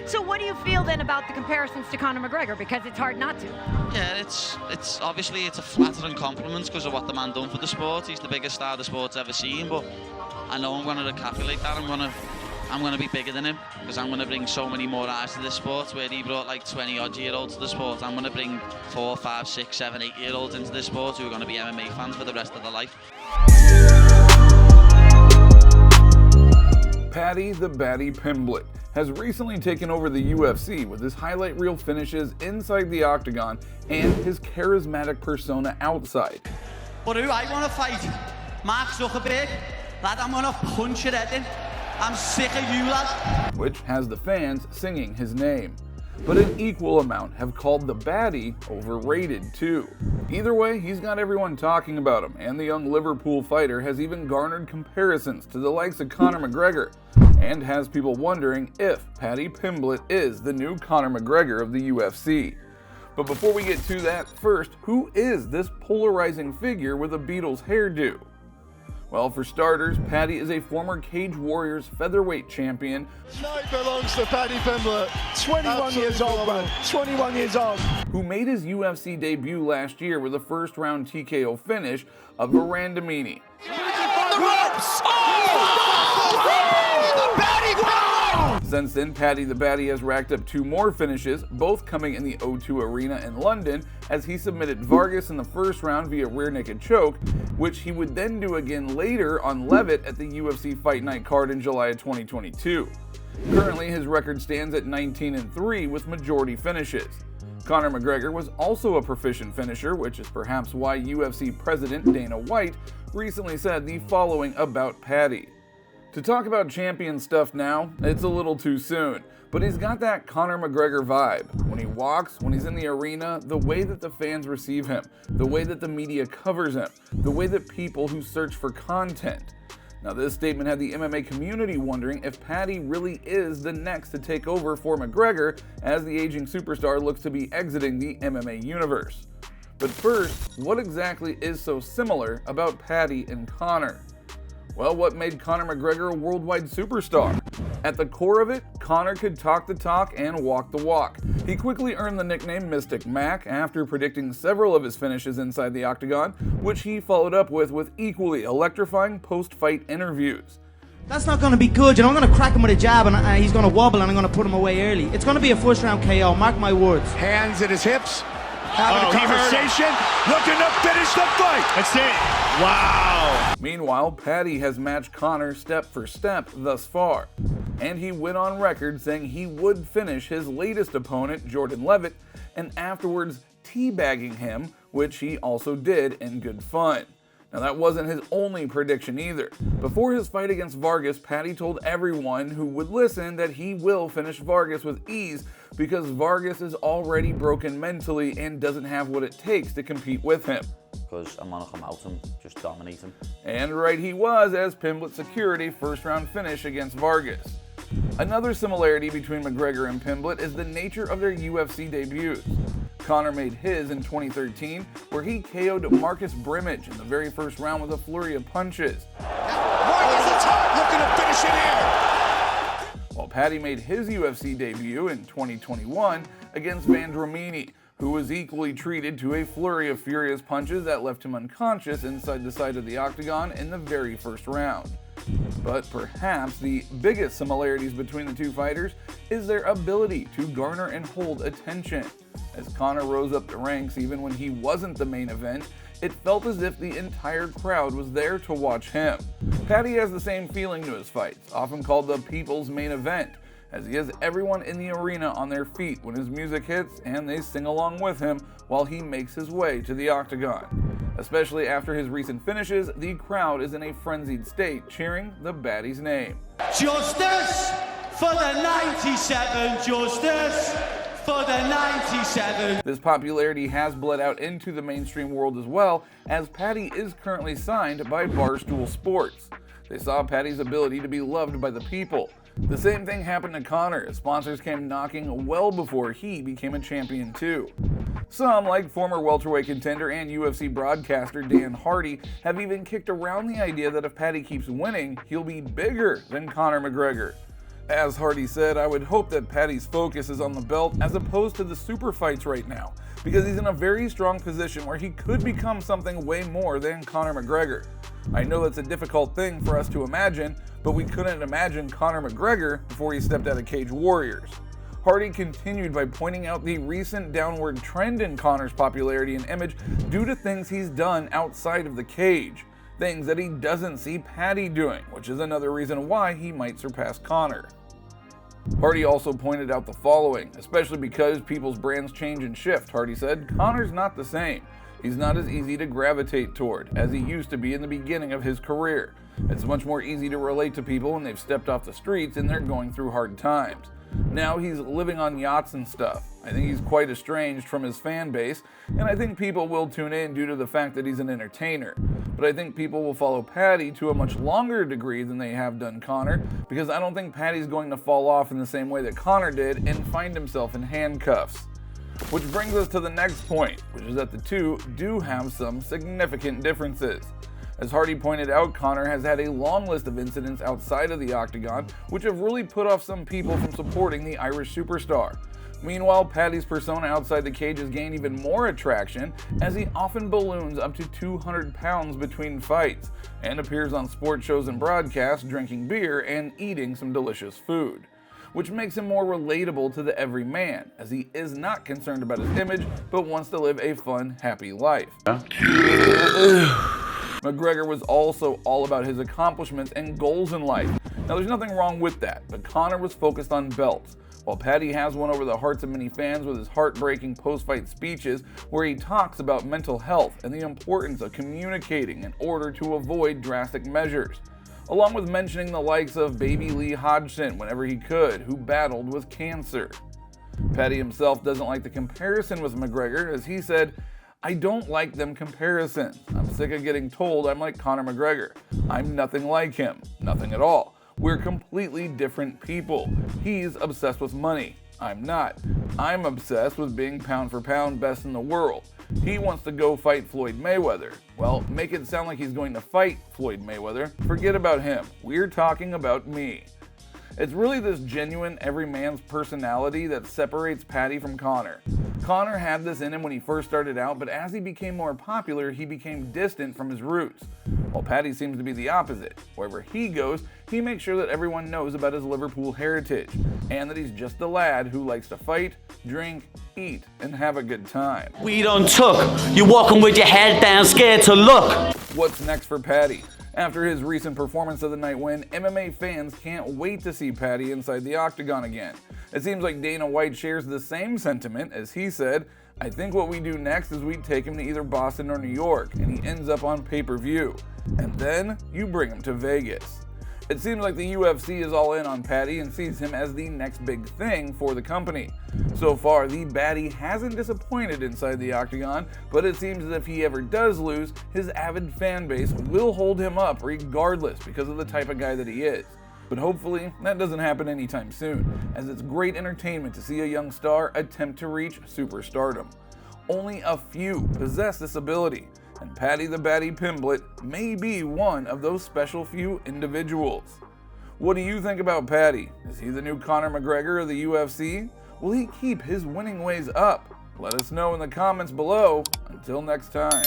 So what do you feel then about the comparisons to Conor McGregor? Because it's hard not to. Yeah, it's obviously it's a flattering compliment because of what the man done for the sport. He's the biggest star the sport's ever seen, but I know I'm going to recalculate that. I'm going to be bigger than him because I'm going to bring so many more eyes to this sport. Where he brought like 20-odd-year-olds to the sport, I'm going to bring 4, 5, 6, 7, 8-year-olds into this sport who are going to be MMA fans for the rest of their life. Paddy the Baddy Pimblett has recently taken over the UFC with his highlight reel finishes inside the octagon and his charismatic persona outside. But who I want to fight? Mark Zuckerberg? Lad, I'm going to punch your head in. I'm sick of you, lad. Which has the fans singing his name. But an equal amount have called the Baddy overrated too. Either way, he's got everyone talking about him, and the young Liverpool fighter has even garnered comparisons to the likes of Conor McGregor, and has people wondering if Paddy Pimblett is the new Conor McGregor of the UFC. But before we get to that, first, who is this polarizing figure with a Beatles hairdo? Well, for starters, Paddy is a former Cage Warriors featherweight champion. No, it belongs to Paddy Pimblett. 21 years old, man. 21 years old. Who made his UFC debut last year with a first-round TKO finish of Verandamini. Since then, Paddy the Baddy has racked up 2 more finishes, both coming in the O2 Arena in London, as he submitted Vargas in the first round via rear naked choke, which he would then do again later on Levitt at the UFC Fight Night card in July of 2022. Currently, his record stands at 19-3 with majority finishes. Conor McGregor was also a proficient finisher, which is perhaps why UFC President Dana White recently said the following about Paddy. To talk about champion stuff now, it's a little too soon, but he's got that Conor McGregor vibe. When he walks, when he's in the arena, the way that the fans receive him, the way that the media covers him, the way that people who search for content. Now, this statement had the MMA community wondering if Paddy really is the next to take over for McGregor as the aging superstar looks to be exiting the MMA universe. But first, what exactly is so similar about Paddy and Conor? Well, what made Conor McGregor a worldwide superstar? At the core of it, Conor could talk the talk and walk the walk. He quickly earned the nickname Mystic Mac after predicting several of his finishes inside the octagon, which he followed up with equally electrifying post-fight interviews. That's not going to be good. You know, I'm going to crack him with a jab and he's going to wobble and I'm going to put him away early. It's going to be a first round KO, mark my words. Hands at his hips. Having a conversation. Looking to finish the fight. That's it. Wow. Meanwhile, Paddy has matched Conor step for step thus far, and he went on record saying he would finish his latest opponent, Jordan Levitt, and afterwards teabagging him, which he also did in good fun. Now, that wasn't his only prediction either. Before his fight against Vargas, Paddy told everyone who would listen that he will finish Vargas with ease because Vargas is already broken mentally and doesn't have what it takes to compete with him. Because I'm going to come out and just dominate him. And right he was, as Pimblett secured a first-round finish against Vargas. Another similarity between McGregor and Pimblett is the nature of their UFC debuts. Conor made his in 2013, where he KO'd Marcus Brimage in the very first round with a flurry of punches. Right at the top, looking to finish it here. While Paddy made his UFC debut in 2021 against Vandramini, who was equally treated to a flurry of furious punches that left him unconscious inside the side of the octagon in the very first round. But perhaps the biggest similarities between the two fighters is their ability to garner and hold attention. As Conor rose up the ranks even when he wasn't the main event, it felt as if the entire crowd was there to watch him. Paddy has the same feeling to his fights, often called the people's main event, as he has everyone in the arena on their feet when his music hits and they sing along with him while he makes his way to the octagon. Especially after his recent finishes, the crowd is in a frenzied state, cheering the Baddy's name. Justice for the 97, justice for the 97. This popularity has bled out into the mainstream world as well, as Paddy is currently signed by Barstool Sports. They saw Paddy's ability to be loved by the people. The same thing happened to Conor, as sponsors came knocking well before he became a champion too. Some, like former welterweight contender and UFC broadcaster Dan Hardy, have even kicked around the idea that if Paddy keeps winning, he'll be bigger than Conor McGregor. As Hardy said, I would hope that Paddy's focus is on the belt as opposed to the super fights right now, because he's in a very strong position where he could become something way more than Conor McGregor. I know that's a difficult thing for us to imagine, but we couldn't imagine Conor McGregor before he stepped out of Cage Warriors. Hardy continued by pointing out the recent downward trend in Conor's popularity and image due to things he's done outside of the cage, things that he doesn't see Paddy doing, which is another reason why he might surpass Conor. Hardy also pointed out the following, especially because people's brands change and shift. Hardy said, Conor's not the same. He's not as easy to gravitate toward as he used to be in the beginning of his career. It's much more easy to relate to people when they've stepped off the streets and they're going through hard times. Now he's living on yachts and stuff. I think he's quite estranged from his fan base, and I think people will tune in due to the fact that he's an entertainer. But I think people will follow Paddy to a much longer degree than they have done Conor, because I don't think Paddy's going to fall off in the same way that Conor did and find himself in handcuffs. Which brings us to the next point, which is that the two do have some significant differences. As Hardy pointed out, Conor has had a long list of incidents outside of the octagon, which have really put off some people from supporting the Irish superstar. Meanwhile, Paddy's persona outside the cage has gained even more attraction, as he often balloons up to 200 pounds between fights, and appears on sports shows and broadcasts drinking beer and eating some delicious food, which makes him more relatable to the everyman, as he is not concerned about his image, but wants to live a fun, happy life. McGregor was also all about his accomplishments and goals in life. Now there's nothing wrong with that, but Conor was focused on belts, while Paddy has won over the hearts of many fans with his heartbreaking post-fight speeches where he talks about mental health and the importance of communicating in order to avoid drastic measures, along with mentioning the likes of baby Lee Hodgson whenever he could, who battled with cancer. Paddy himself doesn't like the comparison with McGregor, as he said, I don't like them comparisons. I'm sick of getting told I'm like Conor McGregor. I'm nothing like him. Nothing at all. We're completely different people. He's obsessed with money. I'm not. I'm obsessed with being pound for pound best in the world. He wants to go fight Floyd Mayweather. Well, make it sound like he's going to fight Floyd Mayweather. Forget about him. We're talking about me. It's really this genuine everyman's personality that separates Paddy from Conor. Conor had this in him when he first started out, but as he became more popular, he became distant from his roots. While Paddy seems to be the opposite. Wherever he goes, he makes sure that everyone knows about his Liverpool heritage, and that he's just a lad who likes to fight, drink, eat, and have a good time. We done took. You're walking with your head down, scared to look. What's next for Paddy? After his recent performance of the night win, MMA fans can't wait to see Paddy inside the octagon again. It seems like Dana White shares the same sentiment, as he said, I think what we do next is we take him to either Boston or New York, and he ends up on pay-per-view. And then you bring him to Vegas. It seems like the UFC is all in on Paddy and sees him as the next big thing for the company. So far, the Baddy hasn't disappointed inside the octagon, but it seems as if he ever does lose, his avid fan base will hold him up regardless because of the type of guy that he is. But hopefully, that doesn't happen anytime soon, as it's great entertainment to see a young star attempt to reach superstardom. Only a few possess this ability, and Paddy the Paddy Pimblett may be one of those special few individuals. What do you think about Paddy? Is he the new Conor McGregor of the UFC? Will he keep his winning ways up? Let us know in the comments below. Until next time.